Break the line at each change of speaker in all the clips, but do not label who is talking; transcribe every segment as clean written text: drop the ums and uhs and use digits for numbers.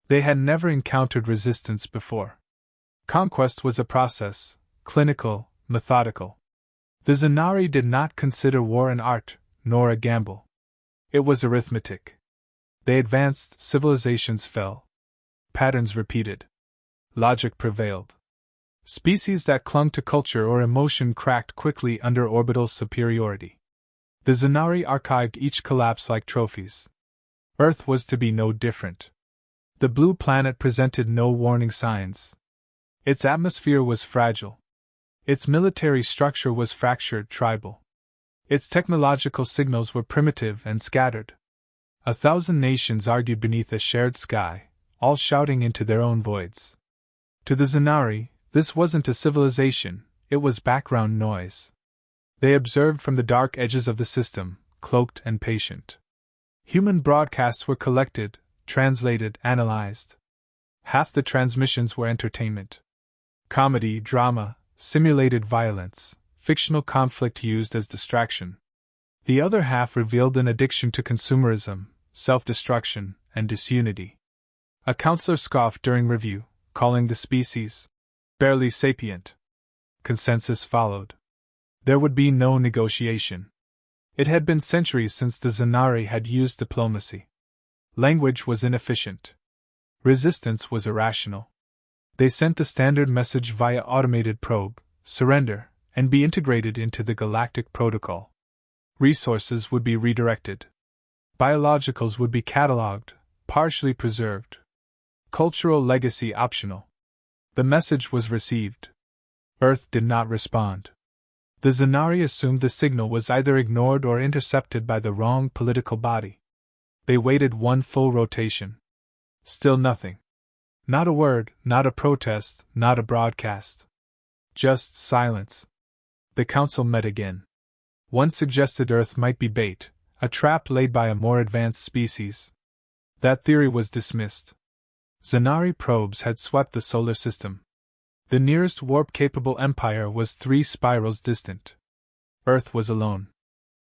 They had never encountered resistance before. Conquest was a process, clinical, methodical. The Zanari did not consider war an art, nor a gamble. It was arithmetic. They advanced, civilizations fell. Patterns repeated. Logic prevailed. Species that clung to culture or emotion cracked quickly under orbital superiority. The Zanari archived each collapse like trophies. Earth was to be no different. The blue planet presented no warning signs. Its atmosphere was fragile. Its military structure was fractured, tribal. Its technological signals were primitive and scattered. 1,000 nations argued beneath a shared sky, all shouting into their own voids. To the Zanari, this wasn't a civilization, it was background noise. They observed from the dark edges of the system, cloaked and patient. Human broadcasts were collected, translated, analyzed. Half the transmissions were entertainment. Comedy, drama, simulated violence, fictional conflict used as distraction. The other half revealed an addiction to consumerism, self-destruction, and disunity. A counselor scoffed during review, calling the species barely sapient. Consensus followed. There would be no negotiation. It had been centuries since the Zanari had used diplomacy. Language was inefficient. Resistance was irrational. They sent the standard message via automated probe, surrender, and be integrated into the galactic protocol. Resources would be redirected. Biologicals would be catalogued, partially preserved. Cultural legacy optional. The message was received. Earth did not respond. The Zanari assumed the signal was either ignored or intercepted by the wrong political body. They waited one full rotation. Still nothing. Not a word, not a protest, not a broadcast. Just silence. The council met again. One suggested Earth might be bait, a trap laid by a more advanced species. That theory was dismissed. Zanari probes had swept the solar system. The nearest warp-capable empire was 3 spirals distant. Earth was alone.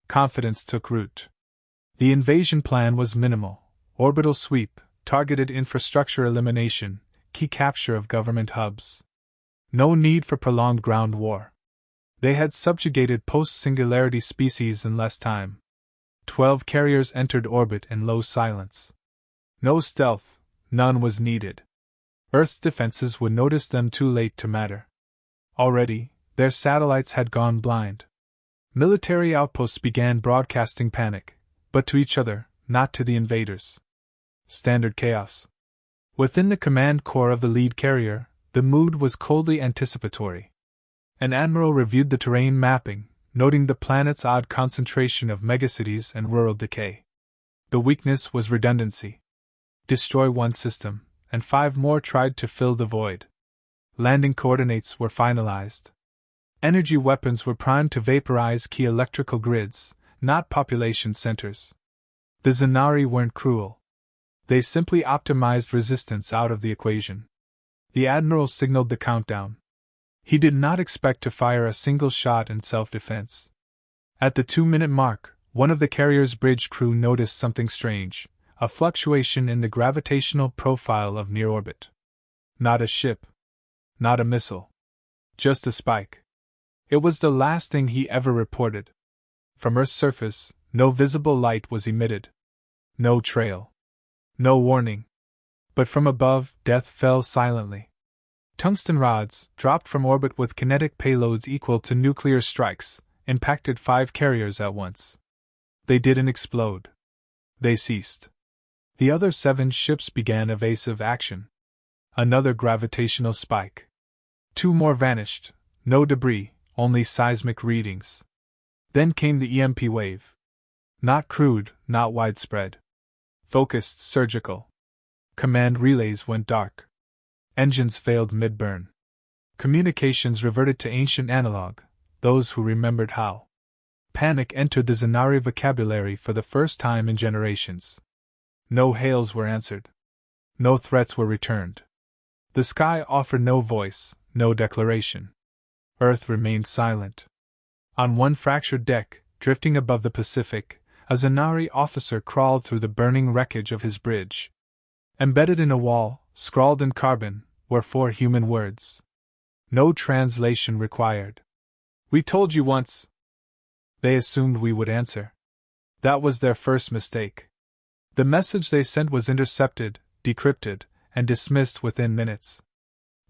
Confidence took root. The invasion plan was minimal: orbital sweep, targeted infrastructure elimination, key capture of government hubs. No need for prolonged ground war. They had subjugated post-singularity species in less time. 12 carriers entered orbit in low silence. No stealth, none was needed. Earth's defenses would notice them too late to matter. Already, their satellites had gone blind. Military outposts began broadcasting panic, but to each other, not to the invaders. Standard chaos. Within the command core of the lead carrier, the mood was coldly anticipatory. An admiral reviewed the terrain mapping, noting the planet's odd concentration of megacities and rural decay. The weakness was redundancy. Destroy one system, and 5 more tried to fill the void. Landing coordinates were finalized. Energy weapons were primed to vaporize key electrical grids, not population centers. The Zanari weren't cruel. They simply optimized resistance out of the equation. The admiral signaled the countdown. He did not expect to fire a single shot in self-defense. At the 2-minute mark, one of the carrier's bridge crew noticed something strange: a fluctuation in the gravitational profile of near orbit. Not a ship. Not a missile. Just a spike. It was the last thing he ever reported. From Earth's surface, no visible light was emitted. No trail. No warning. But from above, death fell silently. Tungsten rods, dropped from orbit with kinetic payloads equal to nuclear strikes, impacted 5 carriers at once. They didn't explode. They ceased. The other 7 ships began evasive action. Another gravitational spike. 2 more vanished, no debris, only seismic readings. Then came the EMP wave. Not crude, not widespread. Focused, surgical. Command relays went dark. Engines failed mid-burn. Communications reverted to ancient analog, those who remembered how. Panic entered the Zanari vocabulary for the first time in generations. No hails were answered. No threats were returned. The sky offered no voice, no declaration. Earth remained silent. On one fractured deck, drifting above the Pacific, a Zanari officer crawled through the burning wreckage of his bridge. Embedded in a wall, scrawled in carbon, were 4 human words. No translation required. "We told you once." They assumed we would answer. That was their first mistake. The message they sent was intercepted, decrypted, and dismissed within minutes.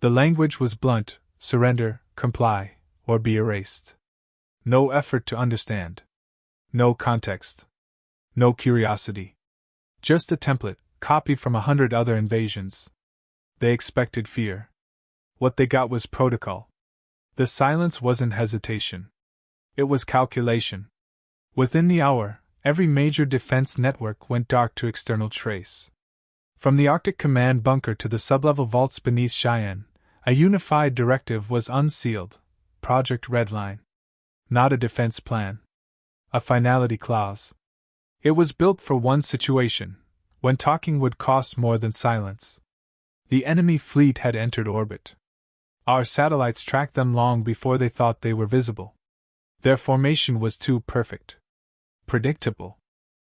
The language was blunt: surrender, comply, or be erased. No effort to understand. No context. No curiosity. Just a template, copied from 100 other invasions. They expected fear. What they got was protocol. The silence wasn't hesitation. It was calculation. Within the hour, every major defense network went dark to external trace. From the Arctic Command bunker to the sublevel vaults beneath Cheyenne, a unified directive was unsealed: Project Redline. Not a defense plan. A finality clause. It was built for one situation, when talking would cost more than silence. The enemy fleet had entered orbit. Our satellites tracked them long before they thought they were visible. Their formation was too perfect. Predictable.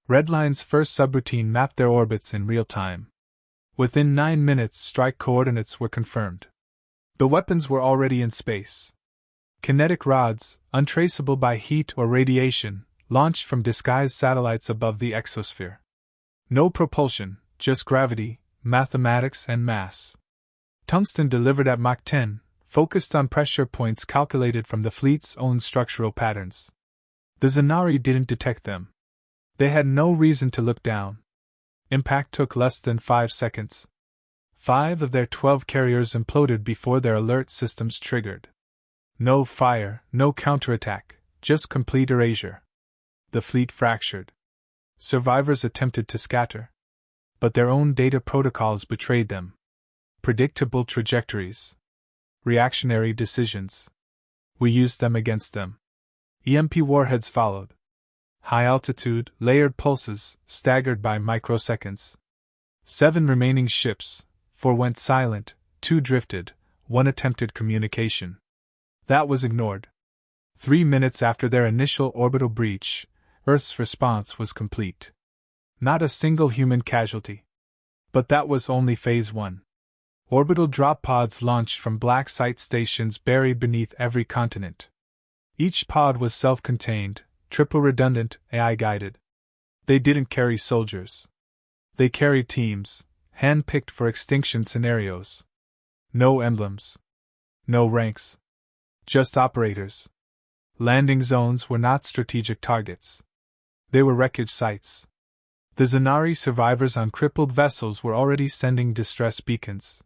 Redline's first subroutine mapped their orbits in real time. Within 9 minutes, strike coordinates were confirmed. The weapons were already in space. Kinetic rods, untraceable by heat or radiation, launched from disguised satellites above the exosphere. No propulsion, just gravity, mathematics, and mass. Tungsten delivered at Mach 10, focused on pressure points calculated from the fleet's own structural patterns. The Zanari didn't detect them. They had no reason to look down. Impact took less than 5 seconds. 5 of their 12 carriers imploded before their alert systems triggered. No fire, no counterattack, just complete erasure. The fleet fractured. Survivors attempted to scatter. But their own data protocols betrayed them. Predictable trajectories. Reactionary decisions. We used them against them. EMP warheads followed. High-altitude, layered pulses, staggered by microseconds. 7 remaining ships, 4 went silent, 2 drifted, 1 attempted communication. That was ignored. 3 minutes after their initial orbital breach, Earth's response was complete. Not a single human casualty. But that was only Phase 1. Orbital drop pods launched from black site stations buried beneath every continent. Each pod was self-contained, triple-redundant, AI-guided. They didn't carry soldiers. They carried teams, hand-picked for extinction scenarios. No emblems. No ranks. Just operators. Landing zones were not strategic targets. They were wreckage sites. The Zanari survivors on crippled vessels were already sending distress beacons.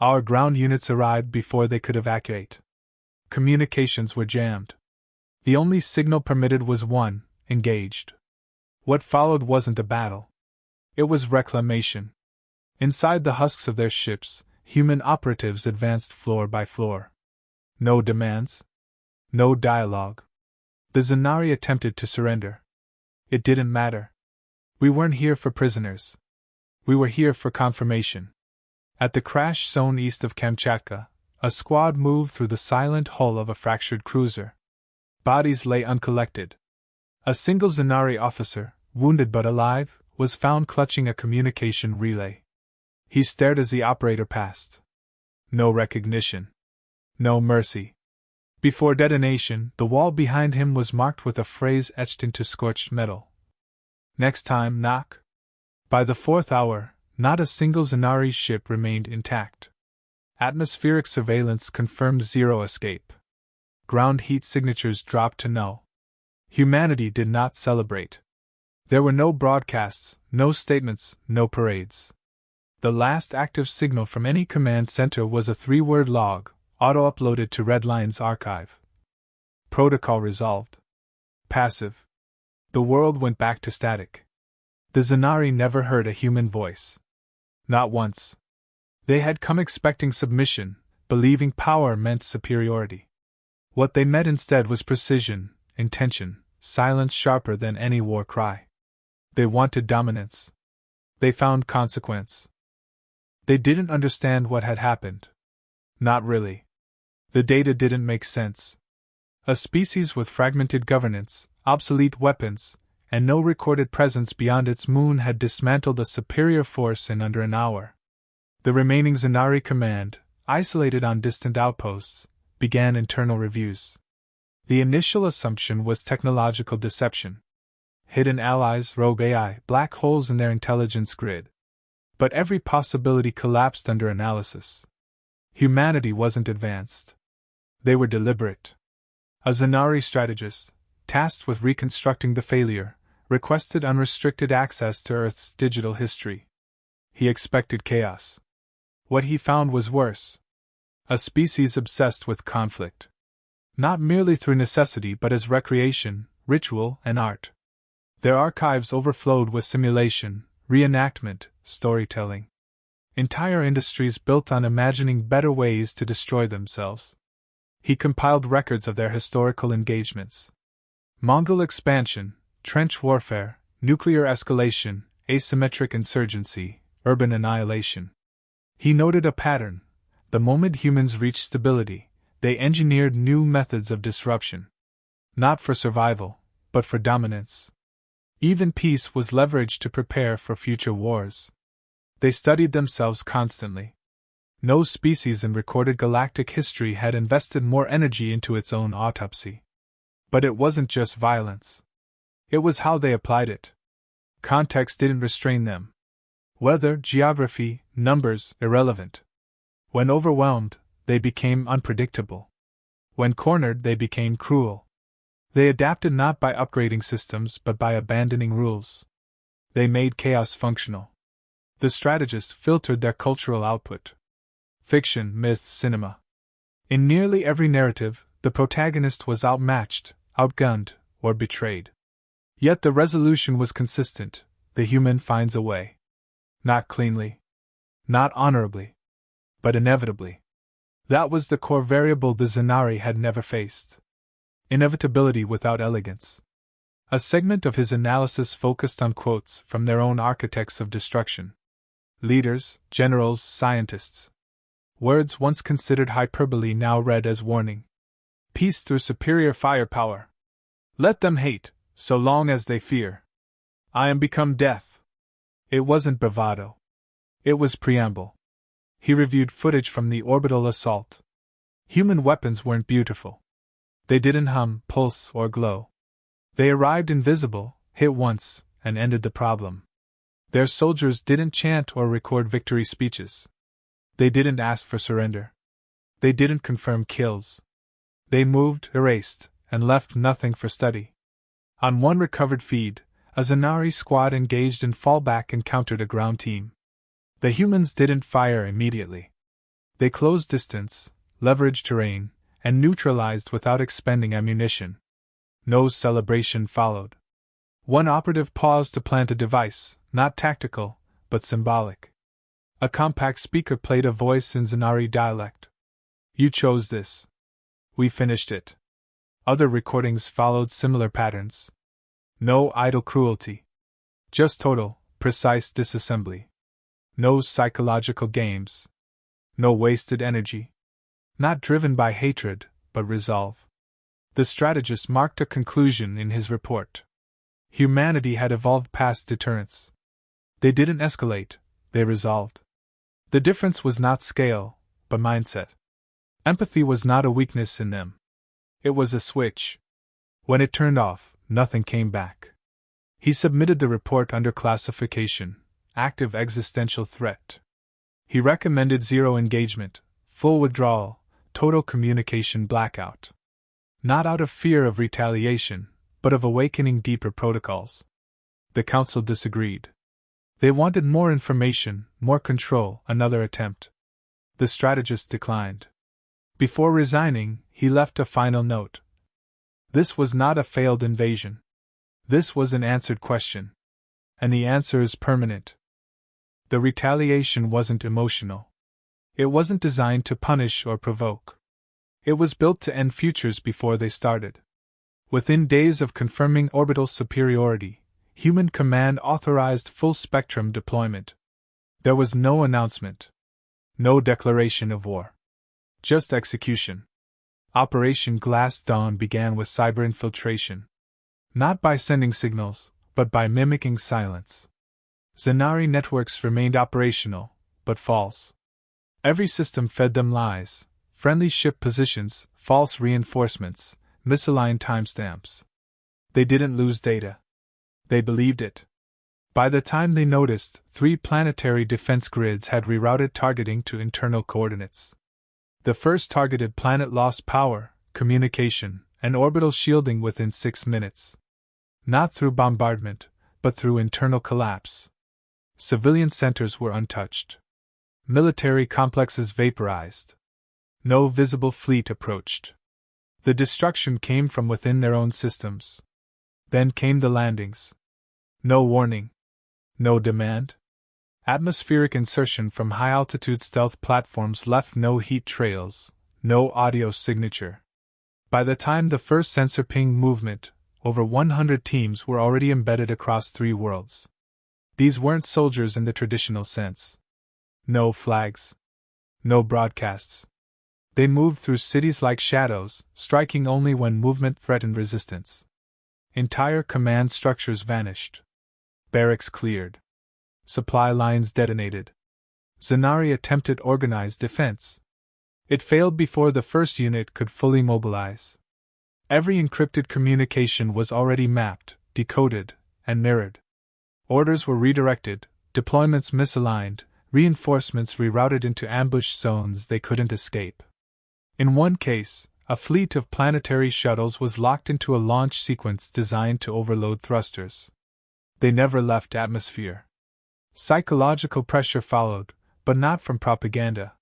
Our ground units arrived before they could evacuate. Communications were jammed. The only signal permitted was one: engaged. What followed wasn't a battle. It was reclamation. Inside the husks of their ships, human operatives advanced floor by floor. No demands. No dialogue. The Zanari attempted to surrender. It didn't matter. We weren't here for prisoners. We were here for confirmation. At the crash zone east of Kamchatka, a squad moved through the silent hull of a fractured cruiser. Bodies lay uncollected. A single Zanari officer, wounded but alive, was found clutching a communication relay. He stared as the operator passed. No recognition. No mercy. Before detonation, the wall behind him was marked with a phrase etched into scorched metal. Next time, knock. By the 4th hour, not a single Zanari ship remained intact. Atmospheric surveillance confirmed zero escape. Ground heat signatures dropped to null. Humanity did not celebrate. There were no broadcasts, no statements, no parades. The last active signal from any command center was a 3-word log, auto-uploaded to Redline's archive. Protocol resolved. Passive. The world went back to static. The Zanari never heard a human voice. Not once. They had come expecting submission, believing power meant superiority. What they met instead was precision, intention, silence sharper than any war cry. They wanted dominance. They found consequence. They didn't understand what had happened. Not really. The data didn't make sense. A species with fragmented governance, obsolete weapons, and no recorded presence beyond its moon had dismantled a superior force in under an hour. The remaining Zanari command, isolated on distant outposts, began internal reviews. The initial assumption was technological deception. Hidden allies, rogue AI, black holes in their intelligence grid. But every possibility collapsed under analysis. Humanity wasn't advanced. They were deliberate. A Zanari strategist, tasked with reconstructing the failure, requested unrestricted access to Earth's digital history. He expected chaos. What he found was worse. A species obsessed with conflict. Not merely through necessity but as recreation, ritual, and art. Their archives overflowed with simulation, reenactment, storytelling. Entire industries built on imagining better ways to destroy themselves. He compiled records of their historical engagements. Mongol expansion, trench warfare, nuclear escalation, asymmetric insurgency, urban annihilation. He noted a pattern. The moment humans reached stability, they engineered new methods of disruption. Not for survival, but for dominance. Even peace was leveraged to prepare for future wars. They studied themselves constantly. No species in recorded galactic history had invested more energy into its own autopsy. But it wasn't just violence. It was how they applied it. Context didn't restrain them. Weather, geography, numbers, irrelevant. When overwhelmed, they became unpredictable. When cornered, they became cruel. They adapted not by upgrading systems but by abandoning rules. They made chaos functional. The strategists filtered their cultural output. Fiction, myth, cinema. In nearly every narrative, the protagonist was outmatched, outgunned, or betrayed. Yet the resolution was consistent: the human finds a way. Not cleanly. Not honorably. But inevitably. That was the core variable the Zanari had never faced. Inevitability without elegance. A segment of his analysis focused on quotes from their own architects of destruction. Leaders, generals, scientists. Words once considered hyperbole now read as warning. Peace through superior firepower. Let them hate, so long as they fear. I am become death. It wasn't bravado. It was preamble. He reviewed footage from the orbital assault. Human weapons weren't beautiful. They didn't hum, pulse, or glow. They arrived invisible, hit once, and ended the problem. Their soldiers didn't chant or record victory speeches. They didn't ask for surrender. They didn't confirm kills. They moved, erased, and left nothing for study. On one recovered feed, a Zanari squad engaged in fallback encountered a ground team. The humans didn't fire immediately. They closed distance, leveraged terrain, and neutralized without expending ammunition. No celebration followed. One operative paused to plant a device, not tactical, but symbolic. A compact speaker played a voice in Zanari dialect. You chose this. We finished it. Other recordings followed similar patterns. No idle cruelty. Just total, precise disassembly. No psychological games. No wasted energy. Not driven by hatred, but resolve. The strategist marked a conclusion in his report. Humanity had evolved past deterrence. They didn't escalate, they resolved. The difference was not scale, but mindset. Empathy was not a weakness in them. It was a switch. When it turned off, nothing came back. He submitted the report under classification: active existential threat. He recommended zero engagement, full withdrawal, total communication blackout. Not out of fear of retaliation, but of awakening deeper protocols. The council disagreed. They wanted more information, more control, another attempt. The strategist declined. Before resigning, he left a final note. This was not a failed invasion. This was an answered question. And the answer is permanent. The retaliation wasn't emotional. It wasn't designed to punish or provoke. It was built to end futures before they started. Within days of confirming orbital superiority, Human Command authorized full-spectrum deployment. There was no announcement. No declaration of war. Just execution. Operation Glass Dawn began with cyber infiltration. Not by sending signals, but by mimicking silence. Zanari networks remained operational, but false. Every system fed them lies, friendly ship positions, false reinforcements, misaligned timestamps. They didn't lose data. They believed it. By the time they noticed, 3 planetary defense grids had rerouted targeting to internal coordinates. The first targeted planet lost power, communication, and orbital shielding within 6 minutes. Not through bombardment, but through internal collapse. Civilian centers were untouched. Military complexes vaporized. No visible fleet approached. The destruction came from within their own systems. Then came the landings. No warning. No demand. Atmospheric insertion from high-altitude stealth platforms left no heat trails, no audio signature. By the time the first sensor pinged movement, over 100 teams were already embedded across 3 worlds. These weren't soldiers in the traditional sense. No flags. No broadcasts. They moved through cities like shadows, striking only when movement threatened resistance. Entire command structures vanished. Barracks cleared. Supply lines detonated. Zanari attempted organized defense. It failed before the first unit could fully mobilize. Every encrypted communication was already mapped, decoded, and mirrored. Orders were redirected, deployments misaligned, reinforcements rerouted into ambush zones they couldn't escape. In one case, a fleet of planetary shuttles was locked into a launch sequence designed to overload thrusters. They never left atmosphere. Psychological pressure followed, but not from propaganda.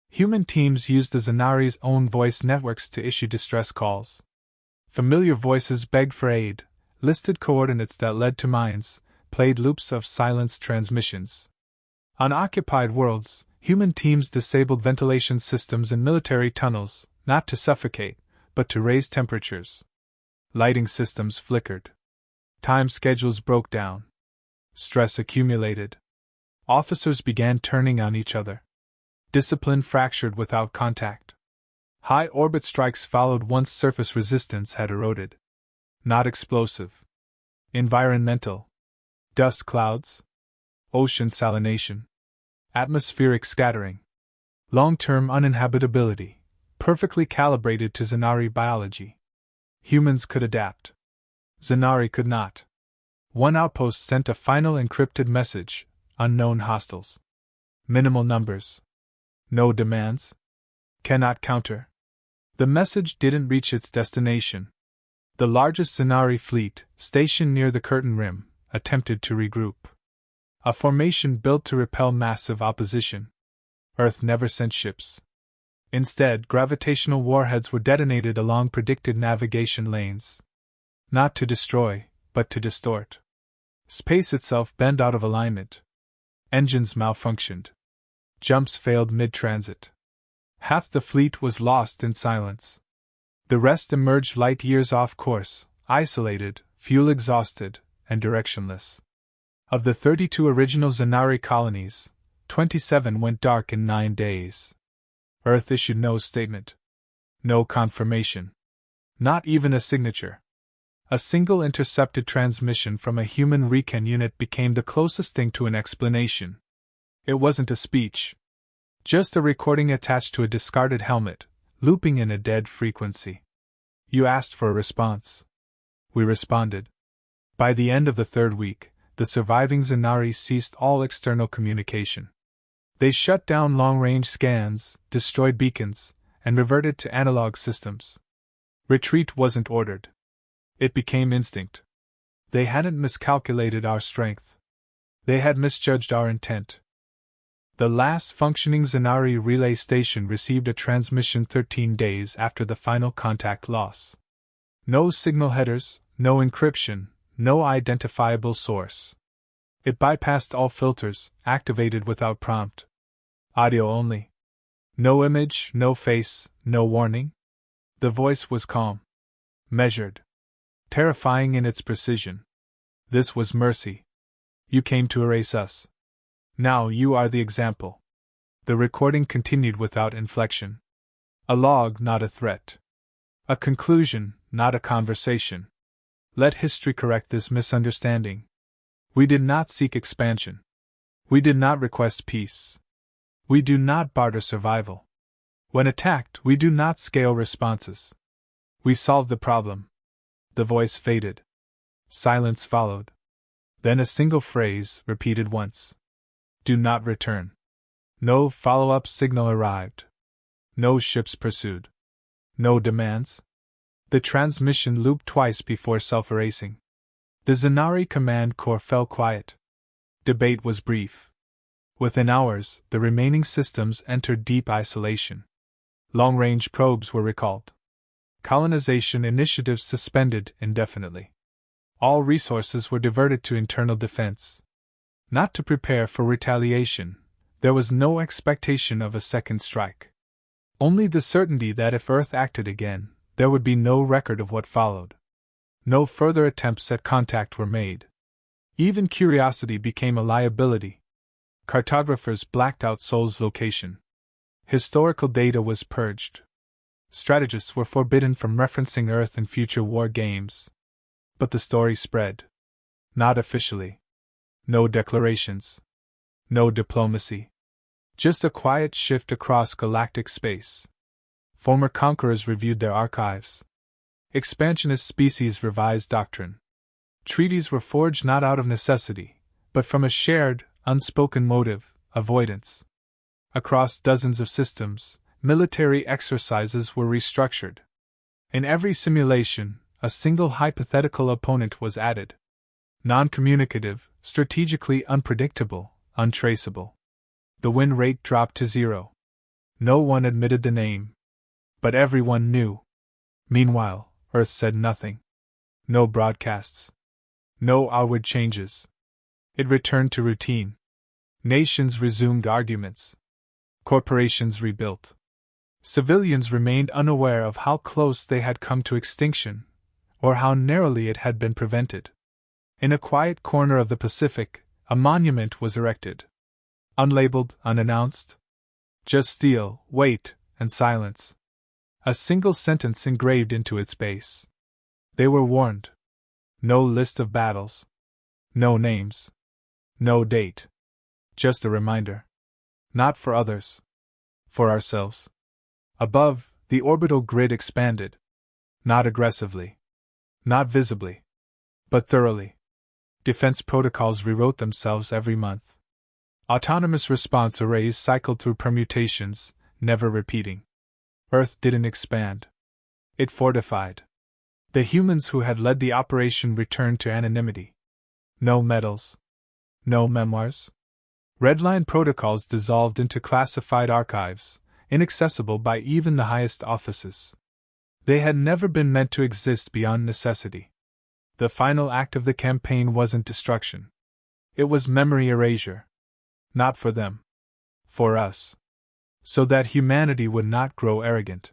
Human teams used the Zanari's own voice networks to issue distress calls. Familiar voices begged for aid, listed coordinates that led to mines, played loops of silenced transmissions. On occupied worlds, human teams disabled ventilation systems in military tunnels, not to suffocate, but to raise temperatures. Lighting systems flickered. Time schedules broke down. Stress accumulated. Officers began turning on each other. Discipline fractured without contact. High orbit strikes followed once surface resistance had eroded. Not explosive. Environmental. Dust clouds. Ocean salination. Atmospheric scattering. Long-term uninhabitability, perfectly calibrated to Zanari biology. Humans could adapt. Zanari could not. One outpost sent a final encrypted message, unknown hostiles. Minimal numbers. No demands. Cannot counter. The message didn't reach its destination. The largest Zanari fleet, stationed near the curtain rim, attempted to regroup. A formation built to repel massive opposition. Earth never sent ships. Instead, gravitational warheads were detonated along predicted navigation lanes. Not to destroy, but to distort. Space itself bent out of alignment. Engines malfunctioned. Jumps failed mid-transit. Half the fleet was lost in silence. The rest emerged light years off course, isolated, fuel exhausted, and directionless. Of the 32 original Zanari colonies, 27 went dark in 9 days. Earth issued no statement. No confirmation. Not even a signature. A single intercepted transmission from a human recon unit became the closest thing to an explanation. It wasn't a speech. Just a recording attached to a discarded helmet, looping in a dead frequency. You asked for a response. We responded. By the end of the 3rd week, the surviving Zanari ceased all external communication. They shut down long-range scans, destroyed beacons, and reverted to analog systems. Retreat wasn't ordered. It became instinct. They hadn't miscalculated our strength. They had misjudged our intent. The last functioning Zanari relay station received a transmission 13 days after the final contact loss. No signal headers, no encryption, no identifiable source. It bypassed all filters, activated without prompt. Audio only. No image, no face, no warning. The voice was calm. Measured. Terrifying in its precision. This was mercy. You came to erase us. Now you are the example. The recording continued without inflection. A log, not a threat. A conclusion, not a conversation. Let history correct this misunderstanding. We did not seek expansion. We did not request peace. We do not barter survival. When attacked, we do not scale responses. We solve the problem. The voice faded. Silence followed. Then a single phrase, repeated once. Do not return. No follow-up signal arrived. No ships pursued. No demands. The transmission looped twice before self-erasing. The Zanari Command Corps fell quiet. Debate was brief. Within hours, the remaining systems entered deep isolation. Long-range probes were recalled. Colonization initiatives suspended indefinitely. All resources were diverted to internal defense. Not to prepare for retaliation, there was no expectation of a second strike. Only the certainty that if Earth acted again, there would be no record of what followed. No further attempts at contact were made. Even curiosity became a liability. Cartographers blacked out Sol's location. Historical data was purged. Strategists were forbidden from referencing Earth in future war games. But the story spread. Not officially. No declarations. No diplomacy. Just a quiet shift across galactic space. Former conquerors reviewed their archives. Expansionist species revised doctrine. Treaties were forged not out of necessity, but from a shared, unspoken motive, avoidance. Across dozens of systems, military exercises were restructured. In every simulation, a single hypothetical opponent was added. Non-communicative, strategically unpredictable, untraceable. The win rate dropped to 0. No one admitted the name. But everyone knew. Meanwhile, Earth said nothing. No broadcasts. No outward changes. It returned to routine. Nations resumed arguments. Corporations rebuilt. Civilians remained unaware of how close they had come to extinction, or how narrowly it had been prevented. In a quiet corner of the Pacific, a monument was erected. Unlabeled, unannounced. Just steel, weight, and silence. A single sentence engraved into its base. They were warned. No list of battles. No names. No date. Just a reminder. Not for others. For ourselves. Above, the orbital grid expanded. Not aggressively. Not visibly. But thoroughly. Defense protocols rewrote themselves every month. Autonomous response arrays cycled through permutations, never repeating. Earth didn't expand. It fortified. The humans who had led the operation returned to anonymity. No medals. No memoirs. Redline protocols dissolved into classified archives, inaccessible by even the highest offices. They had never been meant to exist beyond necessity. The final act of the campaign wasn't destruction. It was memory erasure. Not for them. For us. So that humanity would not grow arrogant.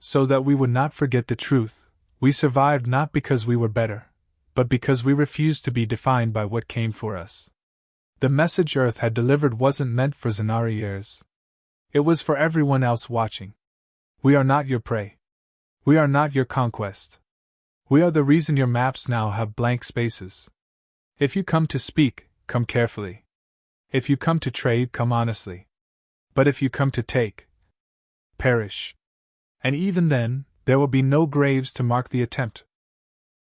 So that we would not forget the truth. We survived not because we were better, but because we refused to be defined by what came for us. The message Earth had delivered wasn't meant for Zanari ears. It was for everyone else watching. We are not your prey. We are not your conquest. We are the reason your maps now have blank spaces. If you come to speak, come carefully. If you come to trade, come honestly. But if you come to take, perish. And even then, there will be no graves to mark the attempt.